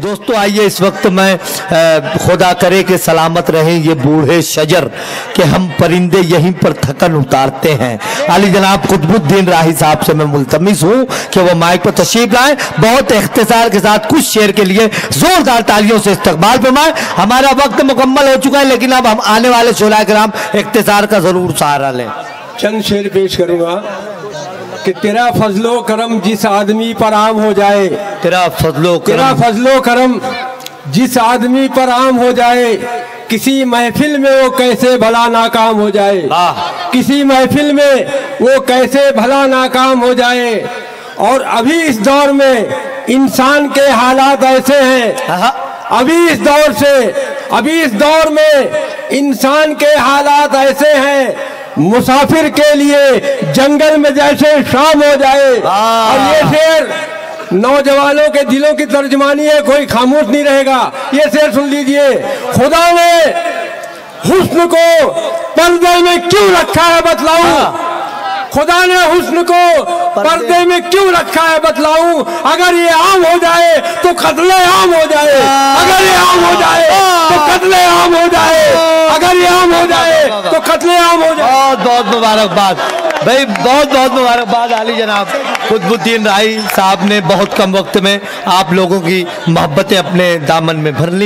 दोस्तों आइए इस वक्त मैं खुदा करे कि सलामत रहें ये बूढ़े शजर कि हम परिंदे यहीं पर थकन उतारते हैं। अली जनाब कुतुबुद्दीन राही साहब से मैं मुल्तमिस हूँ कि वो माइक पर तशरीफ लाएं, बहुत इख्तिसार के साथ कुछ शेर के लिए जोरदार तालियों से इस्तकबाल फरमाएं। हमारा वक्त मुकम्मल हो चुका है, लेकिन अब हम आने वाले शोला कराम इख्तिसार का जरूर सहारा लें। चंद शेर पेश करूँगा कि तेरा फजलो करम जिस आदमी पर आम हो जाए, तेरा फजलो करम जिस आदमी पर आम हो जाए, किसी महफिल में वो कैसे भला नाकाम हो जाए, किसी महफिल में वो कैसे भला नाकाम हो जाए। और अभी इस दौर में इंसान के हालात ऐसे हैं, अभी इस दौर में इंसान के हालात ऐसे हैं, मुसाफिर के लिए जंगल में जैसे शाम हो जाए। और ये शेर नौजवानों के दिलों की तर्जमानी है, कोई खामोश नहीं रहेगा। ये शेर सुन लीजिए। खुदा ने हुस्न को पर्दे में क्यों रखा है बतलाऊं, खुदा ने हुस्न को पर्दे में क्यों रखा है बतलाऊं। अगर ये आम हो जाए तो कत्ले आम हो जाए, अगर ये आम हो जाए तो कत्ले आम हो जाए, अगर ये आम हो जाए तो कत्ले आम हो जाए। बहुत बहुत मुबारकबाद भाई, बहुत बहुत मुबारकबाद। अली जनाब कुतुबुद्दीन राही साहब ने बहुत कम वक्त में आप लोगों की मोहब्बतें अपने दामन में भर ली।